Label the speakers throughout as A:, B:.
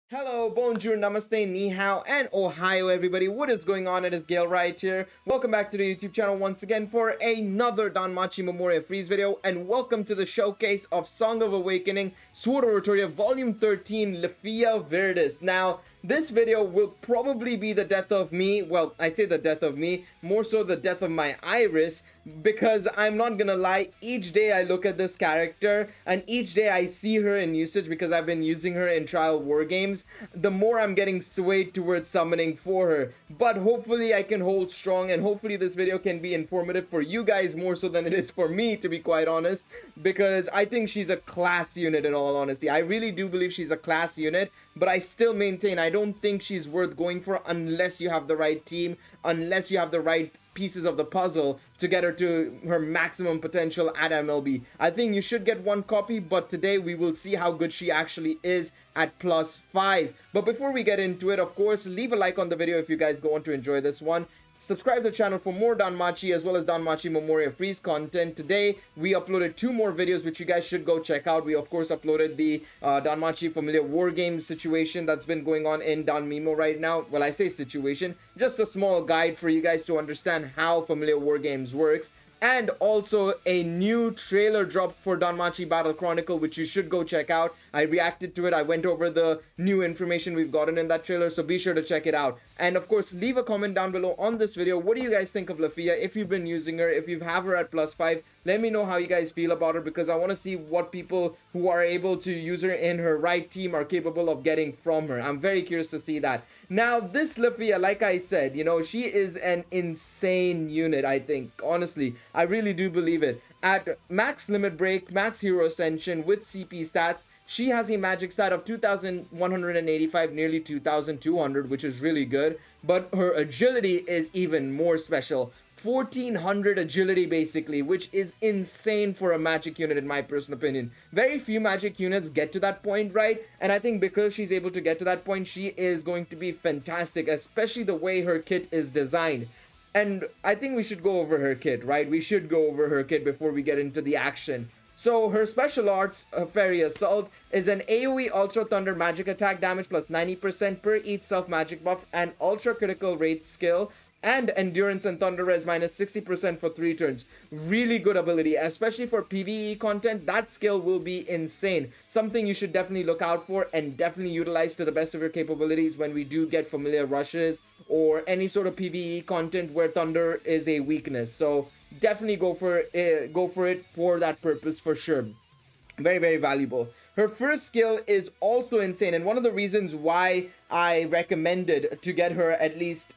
A: Hello, bonjour, namaste, ni hao, and ohio everybody. What is going on? It is Gale right here. Welcome back to the YouTube channel once again for another Danmachi Memoria Freese video, and welcome to the showcase of Song of Awakening, Sword Oratoria Volume 13, Lefiya Viridis. Now, this video will probably be the death of me. Well, I say the death of me, more so the death of my iris, because I'm not gonna lie, each day I look at this character and each day I see her in usage because I've been using her in trial war games, the more I'm getting swayed towards summoning for her. But hopefully I can hold strong, and hopefully this video can be informative for you guys more so than it is for me, to be quite honest, because I think she's a class unit in all honesty. I really do believe she's a class unit, but I still maintain I don't think she's worth going for unless you have the right team, unless you have the right pieces of the puzzle to get her to her maximum potential at MLB. I think you should get one copy, but today we will see how good she actually is at +5. But before we get into it, of course, leave a like on the video if you guys go on to enjoy this one. Subscribe to the channel for more Danmachi as well as Danmachi Memoria Freese content. Today, we uploaded 2 more videos which you guys should go check out. We, of course, uploaded the Danmachi Familiar War Games situation that's been going on in Danmemo right now. Well, I say situation, just a small guide for you guys to understand how Familiar War Games works. And also a new trailer dropped for Danmachi Battle Chronicle, which you should go check out. I reacted to it. I went over the new information we've gotten in that trailer, so be sure to check it out. And of course, leave a comment down below on this video. What do you guys think of Lefiya? If you've been using her, if you have her at +5, let me know how you guys feel about her, because I want to see what people who are able to use her in her right team are capable of getting from her. I'm very curious to see that. Now, this Lefiya, like I said, you know, she is an insane unit, I think. Honestly, I really do believe it. At max limit break, max hero ascension with CP stats, she has a magic stat of 2,185, nearly 2,200, which is really good. But her agility is even more special. 1,400 agility basically, which is insane for a magic unit in my personal opinion. Very few magic units get to that point, right? And I think because she's able to get to that point, she is going to be fantastic, especially the way her kit is designed. And I think we should go over her kit, right? We should go over her kit before we get into the action. So her special arts, Fairy Assault, is an AoE Ultra Thunder magic attack damage plus 90% per each self magic buff and ultra critical rate skill, and endurance and thunder res minus 60% for 3 turns. Really good ability, especially for PvE content. That skill will be insane. Something you should definitely look out for and definitely utilize to the best of your capabilities when we do get familiar rushes or any sort of PvE content where thunder is a weakness. So definitely go for it for that purpose for sure. Very, very valuable. Her first skill is also insane, and one of the reasons why I recommended to get her at least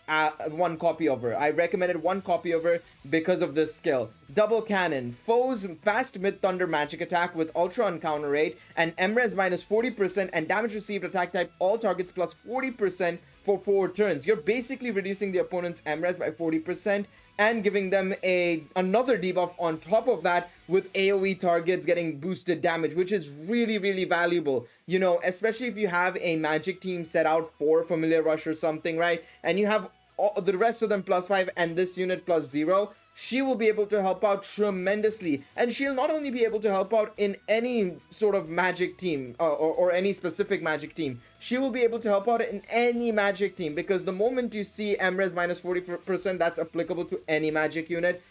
A: one copy of her. I recommended one copy of her because of this skill. Double Cannon. Foes fast mid-thunder magic attack with ultra on counter rate and MRes minus 40% and damage received attack type all targets plus 40% for 4 turns. You're basically reducing the opponent's MRes by 40% and giving them another debuff on top of that with AoE targets getting boosted damage, which is really, really valuable. You know, especially if you have a magic team set out for Familiar Rush or something, right? And you have the rest of them +5 and this unit +0. She will be able to help out tremendously, and she'll not only be able to help out in any sort of magic team or any specific magic team, she will be able to help out in any magic team, because the moment you see MRes minus 40%, that's applicable to any magic unit.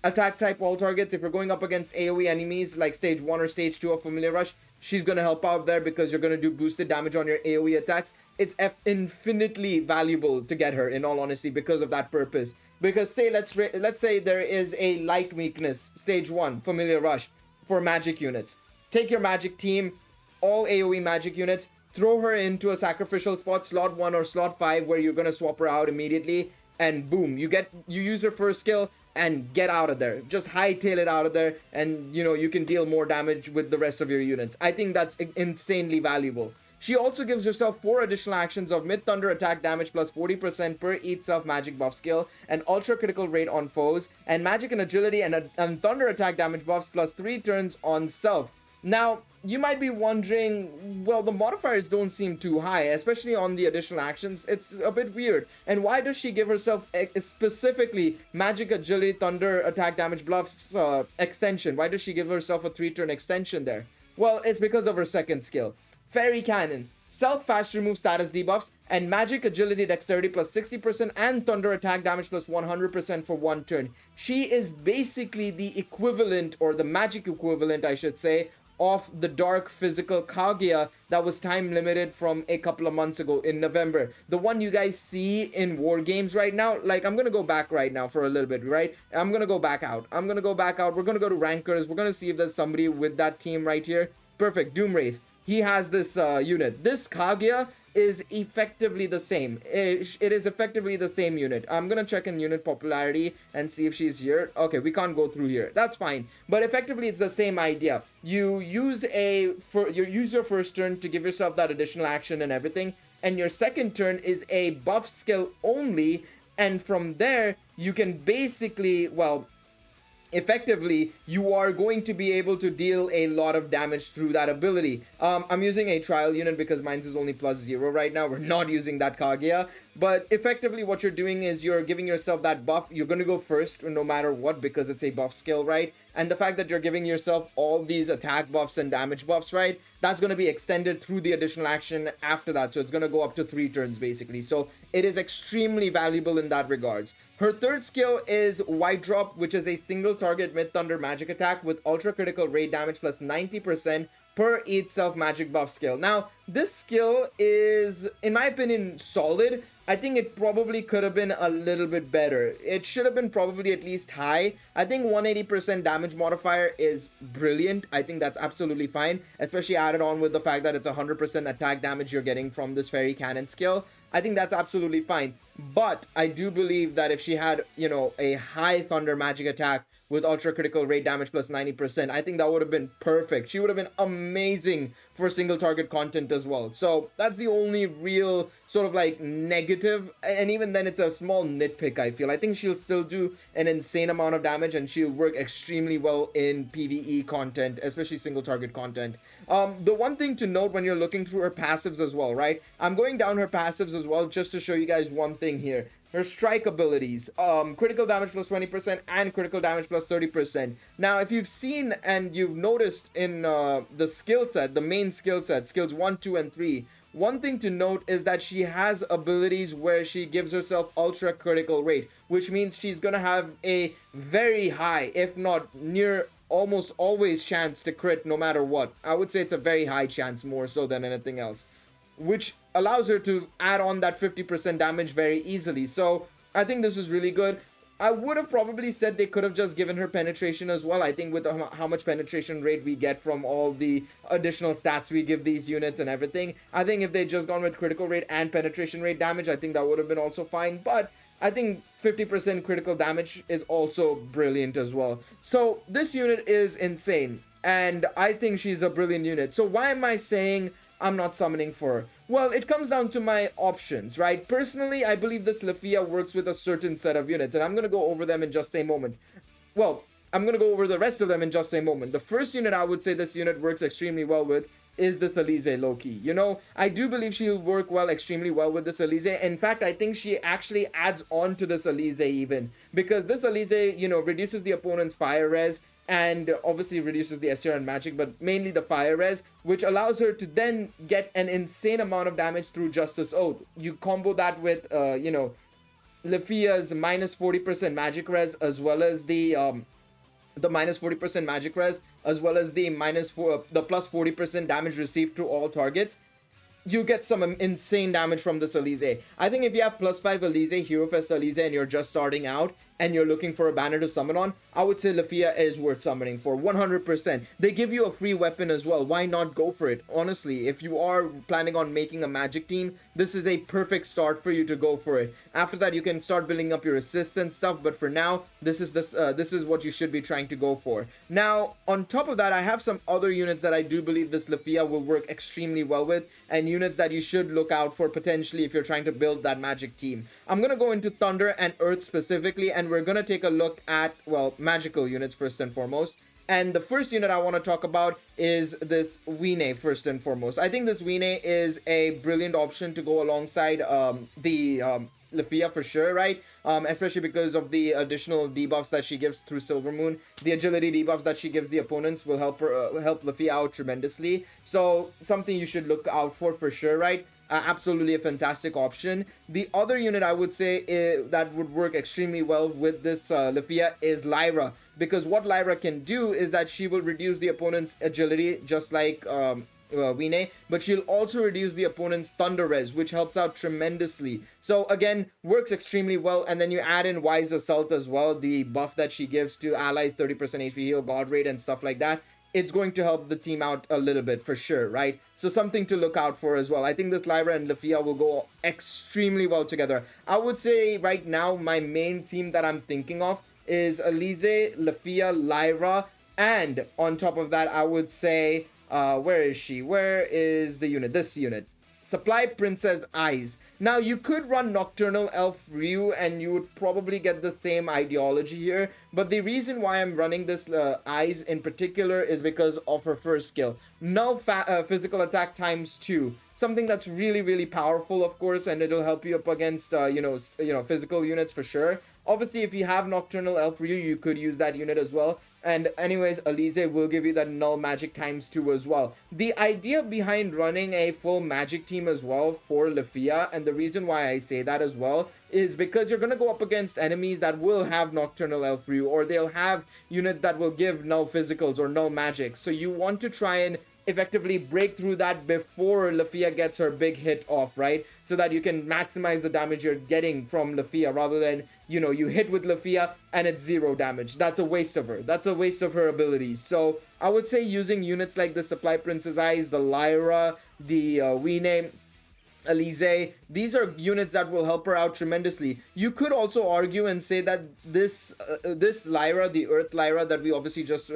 A: Attack type all targets. If you're going up against AoE enemies like stage 1 or stage 2 of Familiar Rush, she's going to help out there because you're going to do boosted damage on your AoE attacks. It's infinitely valuable to get her, in all honesty, because of that purpose. Because say let's say there is a light weakness, stage 1 Familiar Rush for magic units. Take your magic team, all AoE magic units, throw her into a sacrificial spot, slot 1 or slot 5, where you're going to swap her out immediately, and boom, you use her first skill and get out of there. Just hightail it out of there, and you know, you can deal more damage with the rest of your units. I think that's insanely valuable. She also gives herself 4 additional actions of mid-thunder attack damage plus 40% per each self-magic buff skill, and ultra critical rate on foes, and magic and agility and thunder attack damage buffs plus 3 turns on self. Now, you might be wondering, well, the modifiers don't seem too high, especially on the additional actions. It's a bit weird. And why does she give herself specifically magic, agility, thunder, attack, damage, buffs extension? Why does she give herself a 3-turn extension there? Well, it's because of her second skill. Fairy Cannon. Self fast remove status debuffs, and magic agility dexterity plus 60% and thunder attack damage plus 100% for 1 turn. She is basically the equivalent, or the magic equivalent I should say, of the dark physical Kaguya that was time limited from a couple of months ago in November. The one you guys see in war games right now. Like, I'm gonna go back right now for a little bit, right? I'm gonna go back out. We're gonna go to rankers. We're gonna see if there's somebody with that team right here. Perfect. Doomwraith. He has this unit. This Kaguya is effectively the same. It is effectively the same unit. I'm gonna check in unit popularity and see if she's here. Okay, we can't go through here. That's fine. But effectively, it's the same idea. You use your first turn to give yourself that additional action and everything, and your second turn is a buff skill only, and from there you can basically, well, effectively you are going to be able to deal a lot of damage through that ability. I'm using a trial unit because mine's is only +0 right now. We're not using that Kaguya, but effectively what you're doing is you're giving yourself that buff. You're going to go first no matter what because it's a buff skill, right? And the fact that you're giving yourself all these attack buffs and damage buffs, right, that's going to be extended through the additional action after that. So it's going to go up to 3 turns basically. So it is extremely valuable in that regards. Her third skill is White Drop, which is a single target mid-thunder magic attack with ultra critical rate damage plus 90% per each self magic buff skill. Now, this skill is, in my opinion, solid. I think it probably could have been a little bit better. It should have been probably at least high. I think 180% damage modifier is brilliant. I think that's absolutely fine, especially added on with the fact that it's 100% attack damage you're getting from this fairy cannon skill. I think that's absolutely fine. But I do believe that if she had, you know, a high thunder magic attack with ultra critical rate damage plus 90%, I think that would have been perfect. She would have been amazing for single target content as well. So that's the only real sort of like negative, and even then it's a small nitpick. I feel I think she'll still do an insane amount of damage and she'll work extremely well in PvE content, especially single target content. The one thing to note when you're looking through her passives as well, right? I'm going down her passives as well just to show you guys one thing here. Her strike abilities, critical damage plus 20% and critical damage plus 30%. Now, if you've seen and you've noticed in the skill set, the main skill set, skills 1, 2, and 3, one thing to note is that she has abilities where she gives herself ultra critical rate, which means she's gonna have a very high, if not near almost always chance to crit no matter what. I would say it's a very high chance more so than anything else, which allows her to add on that 50% damage very easily. So I think this is really good. I would have probably said they could have just given her penetration as well. I think with how much penetration rate we get from all the additional stats we give these units and everything, I think if they just gone with critical rate and penetration rate damage, I think that would have been also fine. But I think 50% critical damage is also brilliant as well. So this unit is insane, and I think she's a brilliant unit. So why am I saying I'm not summoning for her? Well, it comes down to my options, right? Personally, I believe this Lefiya works with a certain set of units, and I'm going to go over them in just a moment. Well, I'm going to go over the rest of them in just a moment. The first unit I would say this unit works extremely well with is this Elise Loki. You know, I do believe she'll work extremely well with this Elise. In fact, I think she actually adds on to this Elise even, because this Elise, you know, reduces the opponent's fire res, and obviously reduces the SR and magic, but mainly the fire res, which allows her to then get an insane amount of damage through Justice Oath. You combo that with, you know, Lefiya's minus 40% magic res, as well as the minus 40% magic res, as well as the plus 40% damage received to all targets. You get some insane damage from this Elise. I think if you have +5 Elise, Hero Fest Elise, and you're just starting out, and you're looking for a banner to summon on, I would say Lefiya is worth summoning for 100%. They give you a free weapon as well. Why not go for it? Honestly, if you are planning on making a magic team, this is a perfect start for you to go for it. After that, you can start building up your assists and stuff, but for now, this is what you should be trying to go for. Now, on top of that, I have some other units that I do believe this Lefiya will work extremely well with, and units that you should look out for potentially if you're trying to build that magic team. I'm gonna go into Thunder and Earth specifically, and we're gonna take a look at, well, magical units first and foremost. And the first unit I want to talk about is this Wine first and foremost. I think this Wine is a brilliant option to go alongside the Lefiya for sure, right? Especially because of the additional debuffs that she gives through Silver Moon. The agility debuffs that she gives the opponents will help her help Lefiya out tremendously. So something you should look out for sure, right? Absolutely a fantastic option. The other unit I would say that would work extremely well with this Lefiya is Lyra, because what Lyra can do is that she will reduce the opponent's agility just like Wine, but she'll also reduce the opponent's thunder res, which helps out tremendously. So again, works extremely well. And then you add in Wise Assault as well, the buff that she gives to allies, 30% HP heal, god rate, and stuff like that. It's going to help the team out a little bit for sure, right? So something to look out for as well. I think this Lyra and Lefiya will go extremely well together. I would say right now my main team that I'm thinking of is Alize, Lefiya, Lyra, and on top of that I would say where is she? Where is the unit? This unit. Supply Princess Eyes. Now, you could run Nocturnal Elf Ryu and you would probably get the same ideology here. But the reason why I'm running this Eyes in particular is because of her first skill. Null physical attack ×2. Something that's really, really powerful, of course, and it'll help you up against, physical units for sure. Obviously, if you have Nocturnal Elf Ryu, you could use that unit as well. And anyways, Alize will give you that null magic ×2 as well. The idea behind running a full magic team as well for Lefiya, and the reason why I say that as well, is because you're going to go up against enemies that will have Nocturnal Elf Ryu, or they'll have units that will give null physicals or null magic. So you want to try and effectively break through that before Lefiya gets her big hit off, right? So that you can maximize the damage you're getting from Lefiya rather than, you hit with Lefiya and it's 0 damage. That's a waste of her. That's a waste of her abilities. So I would say using units like the Supply Princess Eyes, the Lyra, the Wine, Alize, these are units that will help her out tremendously. You could also argue and say that this Lyra, the Earth Lyra that we obviously just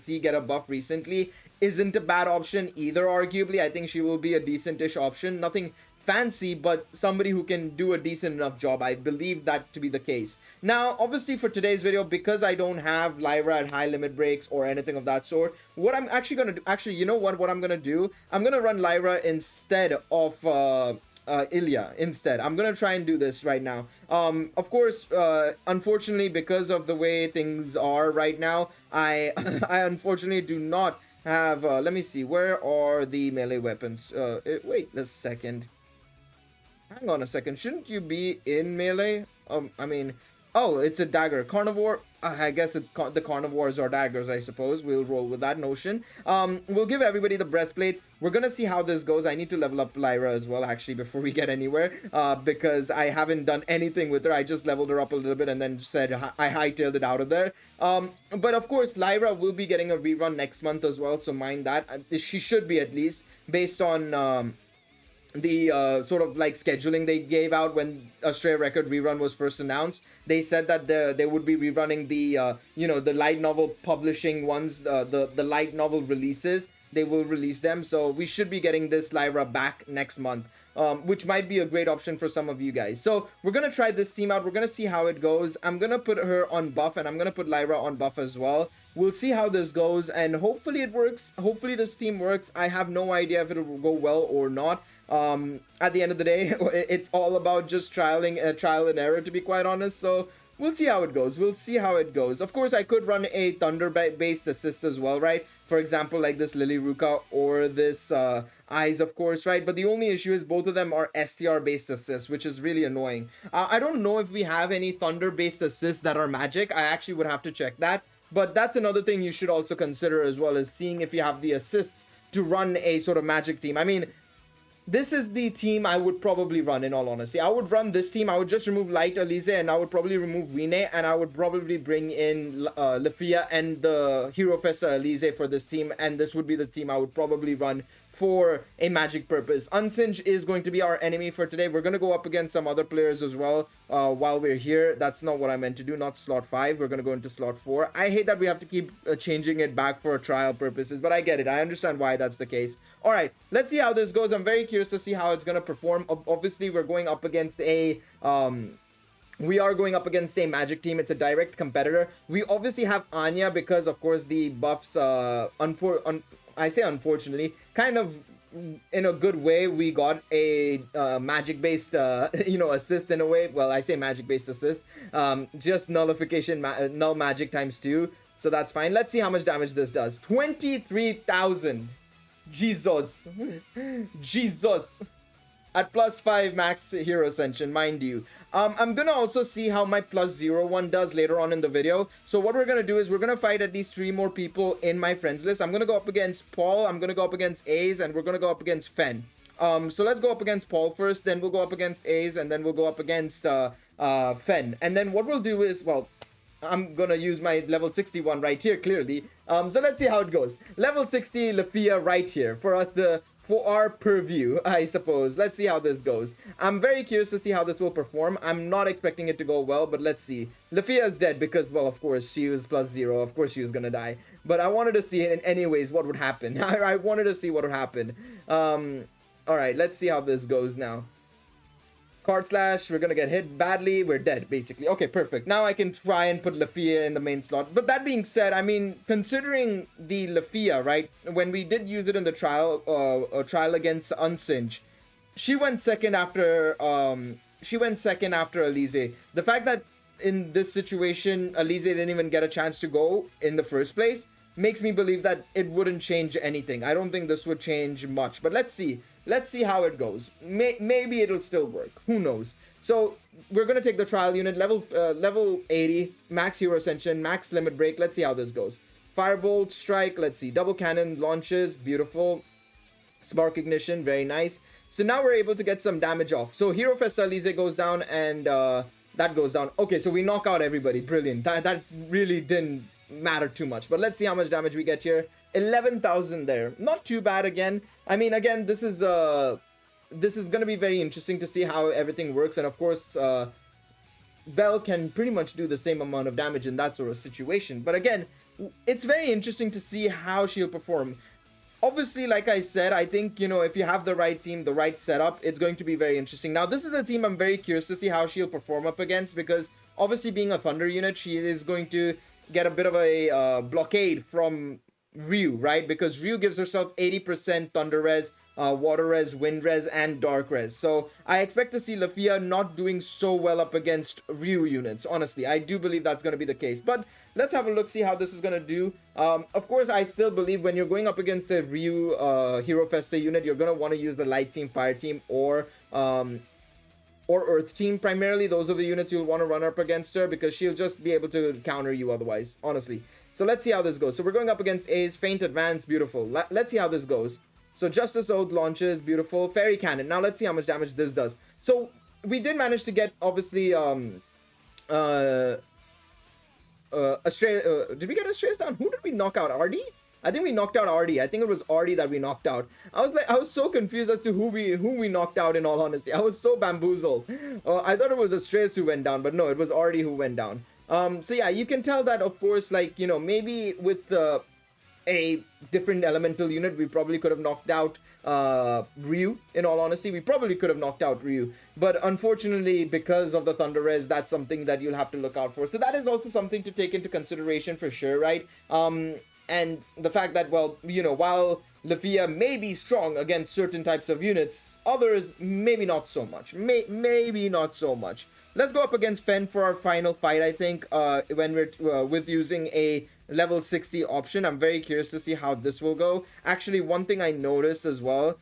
A: see get a buff recently, isn't a bad option either, arguably. I think she will be a decentish option. Nothing fancy, but somebody who can do a decent enough job. I believe that to be the case. Now, obviously for today's video, because I don't have Lyra at high limit breaks or anything of that sort, what I'm actually going to do, you know what I'm going to do? I'm going to run Lyra instead of Ilya instead. I'm going to try and do this right now. Of course, unfortunately, because of the way things are right now, I unfortunately do not have, let me see, where are the melee weapons? Wait a second. Hang on a second. Shouldn't you be in melee? Oh, it's a dagger. Carnivore. I guess the carnivores are daggers, I suppose. We'll roll with that notion. We'll give everybody the breastplates. We're going to see how this goes. I need to level up Lyra as well, actually, before we get anywhere. Because I haven't done anything with her. I just leveled her up a little bit and then said I hightailed it out of there. But of course, Lyra will be getting a rerun next month as well. So mind that. She should be, at least, based on the sort of like scheduling they gave out when Astrea Record rerun was first announced. They said that they would be rerunning the the light novel publishing ones, the light novel releases. They will release them, so we should be getting this Lyra back next month, which might be a great option for some of you guys. So we're gonna try this team out. We're gonna see how it goes. I'm gonna put her on buff and I'm gonna put Lyra on buff as well. We'll see how this goes, and hopefully it works. Hopefully this team works. I have no idea if it will go well or not. At the end of the day, it's all about just trial and error, to be quite honest. So we'll see how it goes. We'll see how it goes. Of course, I could run a thunder-based assist as well, right? For example, like this Lily Ruka or this Eyes, of course, right? But the only issue is both of them are STR-based assists, which is really annoying. I don't know if we have any thunder-based assists that are magic. I actually would have to check that. But that's another thing you should also consider as well, is seeing if you have the assists to run a sort of magic team. I mean, this is the team I would probably run, in all honesty. I would run this team. I would just remove Light Alize and I would probably remove Wine, and I would probably bring in Lefiya and the Hero Festa Alize for this team, and this would be the team I would probably run for a magic purpose. Unsinge is going to be our enemy for today. We're going to go up against some other players as well while we're here. That's not what I meant to do, not slot 5. We're going to go into slot 4. I hate that we have to keep changing it back for trial purposes, but I get it. I understand why that's the case. All right, let's see how this goes. I'm very curious to see how it's going to perform. Obviously, we're going up against a... we are going up against a magic team. It's a direct competitor. We obviously have Anya because, of course, the buffs, I say unfortunately, kind of in a good way, we got a magic-based, assist in a way. Well, I say magic-based assist. Just nullification, null magic times 2. So that's fine. Let's see how much damage this does. 23,000. Jesus. Jesus. At +5 max hero ascension, mind you. I'm gonna also see how my +01 does later on in the video. So what we're gonna do is we're gonna fight at least 3 more people in my friends list. I'm gonna go up against Paul, I'm gonna go up against Ace, and we're gonna go up against Fen. So let's go up against Paul first, then we'll go up against Ace, and then we'll go up against Fen. And then what we'll do is, well, I'm gonna use my level 61 right here, clearly. So let's see how it goes. Level 60 Lefiya right here for our purview, I suppose. Let's see how this goes. I'm very curious to see how this will perform. I'm not expecting it to go well, but let's see. Lefiya is dead because, well, of course, she was +0. Of course she was gonna die. But I wanted to see it in anyways what would happen. I wanted to see what would happen. Alright, let's see how this goes now. Card slash, we're gonna get hit badly, we're dead, basically. Okay, perfect. Now I can try and put Lefiya in the main slot. But that being said, I mean, considering the Lefiya, right, when we did use it in the trial against Unsinge, she went second after Alize. The fact that in this situation, Alize didn't even get a chance to go in the first place makes me believe that it wouldn't change anything. I don't think this would change much, but let's see. Let's see how it goes. Maybe it'll still work. Who knows? So we're gonna take the trial unit, level 80, max hero ascension, max limit break. Let's see how this goes. Firebolt strike. Let's see. Double cannon launches. Beautiful. Spark ignition. Very nice. So now we're able to get some damage off. So Hero Festa Alize goes down, and that goes down. Okay, so we knock out everybody. Brilliant. That really didn't matter too much, but let's see how much damage we get here. 11,000 there. Not too bad again. I mean, again, this is gonna be very interesting to see how everything works, and of course Belle can pretty much do the same amount of damage in that sort of situation. But again, it's very interesting to see how she'll perform. Obviously, like I said, I think, you know, if you have the right team, the right setup, it's going to be very interesting. Now, this is a team I'm very curious to see how she'll perform up against, because obviously being a Thunder unit, she is going to get a bit of a blockade from Ryu, right? Because Ryu gives herself 80% Thunder Res, Water Res, Wind Res, and Dark Res. So I expect to see Lefiya not doing so well up against Ryu units. Honestly, I do believe that's going to be the case. But let's have a look, see how this is going to do. Of course, I still believe when you're going up against a Ryu Hero Festa unit, you're going to want to use the Light Team, Fire Team, or Earth Team. Primarily, those are the units you'll want to run up against her, because she'll just be able to counter you otherwise, honestly. So let's see how this goes. So we're going up against Ace, Feint Advance, beautiful. Let's see how this goes. So Justice Oath launches, beautiful. Fairy Cannon. Now let's see how much damage this does. So we did manage to get, obviously, Astray. Did we get Astraeus down? Who did we knock out? Artie? I think we knocked out Artie. I think it was Artie that we knocked out. I was so confused as to who we knocked out, in all honesty. I was so bamboozled. I thought it was Astraeus who went down, but no, it was Artie who went down. So yeah, you can tell that, of course, like, you know, maybe with a different elemental unit, we probably could have knocked out Ryu. In all honesty, we probably could have knocked out Ryu, but unfortunately, because of the Thunder Res, that's something that you'll have to look out for. So that is also something to take into consideration for sure, right? And the fact that, well, you know, while Lefiya may be strong against certain types of units, others maybe not so much. Maybe not so much. Let's go up against Fen for our final fight, I think, when we're with using a level 60 option. I'm very curious to see how this will go. Actually, one thing I noticed as well,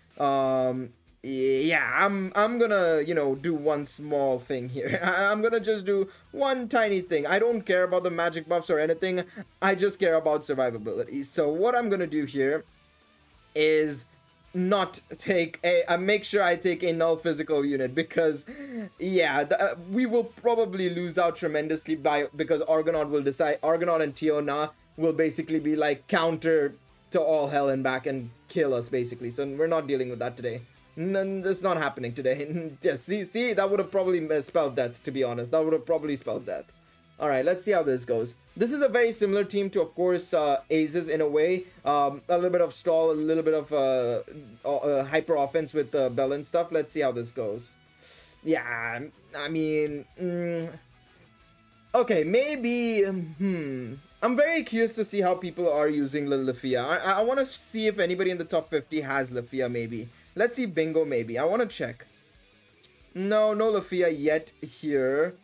A: yeah, I'm gonna, you know, do one small thing here. I'm gonna just do one tiny thing. I don't care about the magic buffs or anything. I just care about survivability. So what I'm gonna do here is not take make sure I take a null physical unit, because yeah, we will probably lose out tremendously because Argonaut will decide. Argonaut and Tiona will basically be like counter to all hell and back and kill us, basically. So we're not dealing with that today. That's not happening today. Yeah, see, that would have probably spelled death, to be honest. That would have probably spelled death. Alright, let's see how this goes. This is a very similar team to, of course, Aces in a way. A little bit of stall, a little bit of hyper offense with Bell and stuff. Let's see how this goes. Yeah, I mean... okay, maybe... I'm very curious to see how people are using Lefiya. I want to see if anybody in the top 50 has Lefiya, maybe. Let's see Bingo, maybe. I want to check. No Lefiya yet here.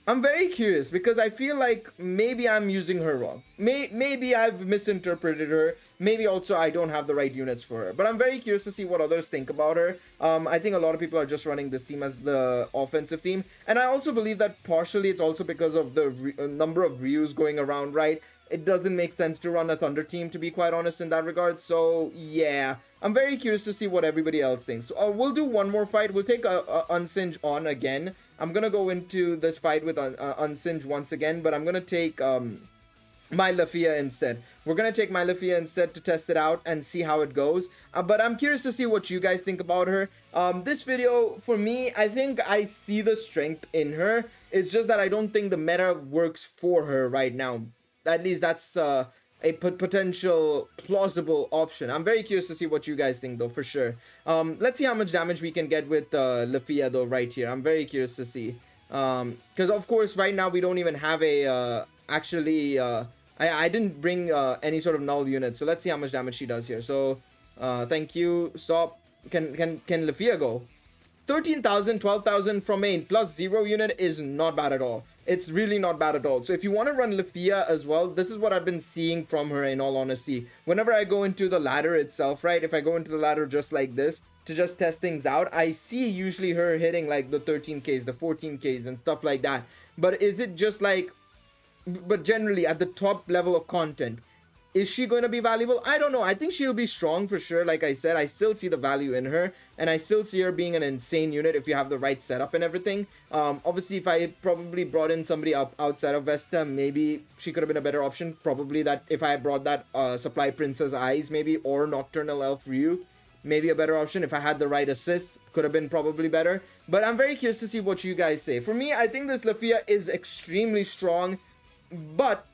A: I'm very curious because I feel like maybe I'm using her wrong. Maybe I've misinterpreted her. Maybe also I don't have the right units for her. But I'm very curious to see what others think about her. I think a lot of people are just running this team as the offensive team. And I also believe that partially it's also because of the number of Ryus going around, right? It doesn't make sense to run a Thunder team, to be quite honest, in that regard. So, yeah. I'm very curious to see what everybody else thinks. So, we'll do one more fight. We'll take Unsinge on again. I'm going to go into this fight with Unsinge once again, but I'm going to take my Lefiya instead. We're going to take my Lefiya instead to test it out and see how it goes. But I'm curious to see what you guys think about her. This video, for me, I think I see the strength in her. It's just that I don't think the meta works for her right now. At least that's a potential plausible option. I'm very curious to see what you guys think, though, for sure. Let's see how much damage we can get with Lefiya, though, right here. I'm very curious to see. Because, of course, right now we don't even have a... I didn't bring any sort of null unit. So let's see how much damage she does here. So, thank you. Stop. Can Lefiya go? 13,000, 12,000 from main plus 0 unit is not bad at all. It's really not bad at all. So if you want to run Lefiya as well, this is what I've been seeing from her, in all honesty. Whenever I go into the ladder itself, right? If I go into the ladder just like this to just test things out, I see usually her hitting like the 13Ks, the 14Ks and stuff like that. But is it just like... But generally at the top level of content, is she going to be valuable? I don't know. I think she'll be strong for sure. Like I said, I still see the value in her. And I still see her being an insane unit if you have the right setup and everything. Obviously, if I probably brought in somebody outside of Vesta, maybe she could have been a better option. Probably that if I brought that Supply Princess Eyes, maybe, or Nocturnal Elf Ryu, maybe a better option. If I had the right assists, could have been probably better. But I'm very curious to see what you guys say. For me, I think this Lefiya is extremely strong. But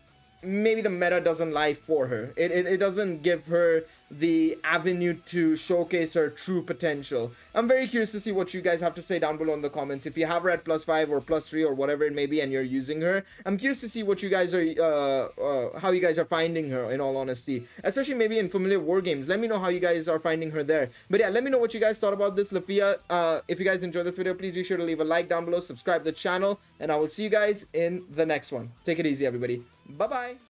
A: maybe the meta doesn't lie for her. It doesn't give her the avenue to showcase her true potential. I'm very curious to see what you guys have to say down below in the comments. If you have her at +5 or +3 or whatever it may be and you're using her, I'm curious to see what you guys are, how you guys are finding her, in all honesty. Especially maybe in familiar war games. Let me know how you guys are finding her there. But yeah, let me know what you guys thought about this Lefiya. If you guys enjoyed this video, please be sure to leave a like down below, subscribe to the channel, and I will see you guys in the next one. Take it easy, everybody. Bye-bye.